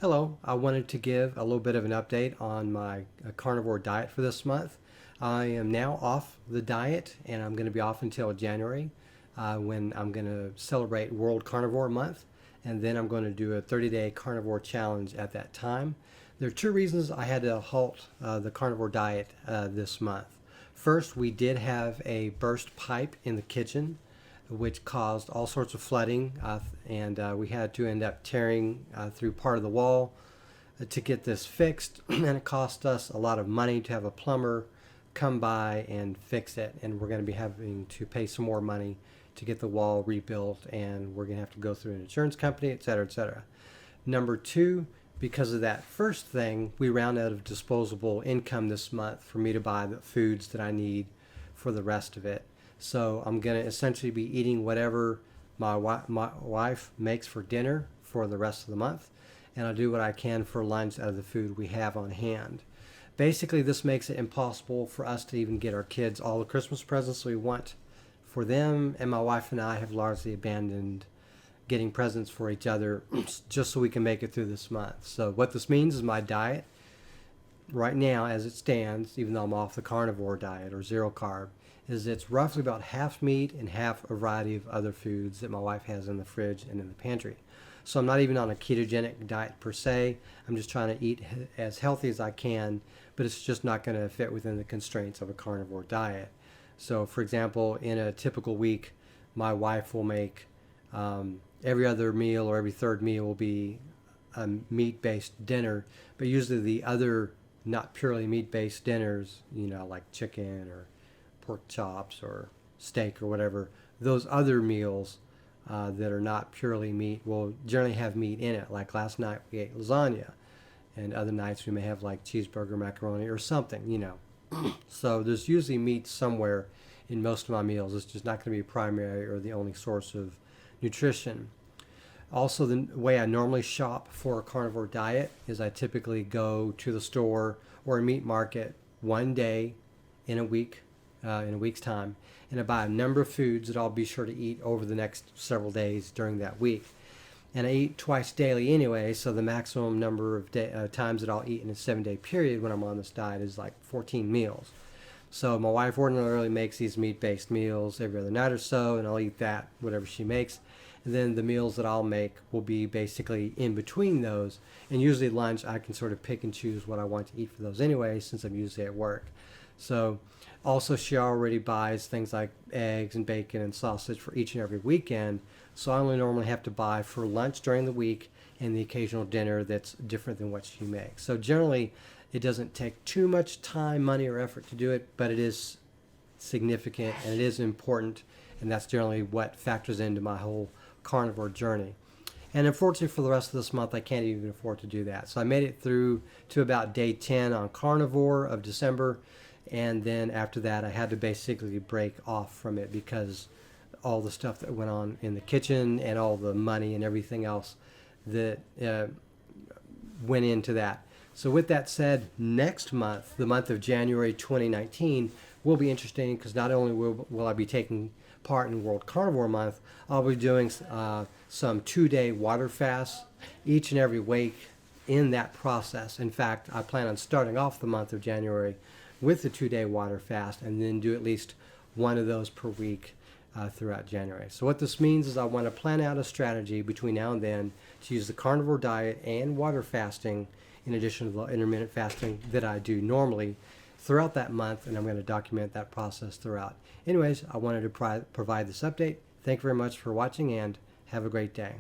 Hello, I wanted to give a little bit of an update on my carnivore diet for this month. I am now off the diet and I'm going to be off until January when I'm going to celebrate World Carnivore Month, and then I'm going to do a 30-day carnivore challenge at that time. There are two reasons I had to halt the carnivore diet this month. First, we did have a burst pipe in the kitchen which caused all sorts of flooding, and we had to end up tearing through part of the wall to get this fixed, and it cost us a lot of money to have a plumber come by and fix it, and we're going to be having to pay some more money to get the wall rebuilt, and we're going to have to go through an insurance company, etc., etc. Number two, because of that first thing, we ran out of disposable income this month for me to buy the foods that I need for the rest of it. So I'm going to essentially be eating whatever my wife makes for dinner for the rest of the month, and I'll do what I can for lunch out of the food we have on hand. Basically, this makes it impossible for us to even get our kids all the Christmas presents we want for them, and my wife and I have largely abandoned getting presents for each other just so we can make it through this month. So what this means is my diet right now, as it stands, even though I'm off the carnivore diet or zero carb, is it's roughly about half meat and half a variety of other foods that my wife has in the fridge and in the pantry. So I'm not even on a ketogenic diet per se. I'm just trying to eat as healthy as I can, but it's just not going to fit within the constraints of a carnivore diet. So for example, in a typical week, my wife will make every other meal or every third meal will be a meat-based dinner, but usually the other not purely meat-based dinners, like chicken or pork chops or steak or whatever, those other meals that are not purely meat will generally have meat in it. Like last night we ate lasagna, and other nights we may have like cheeseburger, macaroni, or something, So there's usually meat somewhere in most of my meals. It's just not going to be primary or the only source of nutrition. Also, the way I normally shop for a carnivore diet is I typically go to the store or a meat market one day in a week's time, and I buy a number of foods that I'll be sure to eat over the next several days during that week. And I eat twice daily anyway, so the maximum number of times that I'll eat in a 7-day period when I'm on this diet is like 14 meals. So my wife ordinarily makes these meat-based meals every other night or so, and I'll eat that, whatever she makes. And then the meals that I'll make will be basically in between those. And usually lunch, I can sort of pick and choose what I want to eat for those anyway, since I'm usually at work. So also, she already buys things like eggs and bacon and sausage for each and every weekend. So I only normally have to buy for lunch during the week and the occasional dinner that's different than what she makes. So generally, it doesn't take too much time, money, or effort to do it, but it is significant and it is important, and that's generally what factors into my whole carnivore journey. And unfortunately for the rest of this month, I can't even afford to do that. So I made it through to about day 10 on carnivore of December, and then after that I had to basically break off from it because all the stuff that went on in the kitchen and all the money and everything else that went into that. So with that said, next month, the month of January 2019, will be interesting because not only will I be taking part in World Carnivore Month, I'll be doing some 2-day water fasts each and every week in that process. In fact, I plan on starting off the month of January with the 2-day water fast and then do at least one of those per week throughout January. So what this means is I want to plan out a strategy between now and then to use the carnivore diet and water fasting in addition to the intermittent fasting that I do normally throughout that month, and I'm going to document that process throughout. Anyways, I wanted to provide this update. Thank you very much for watching, and have a great day.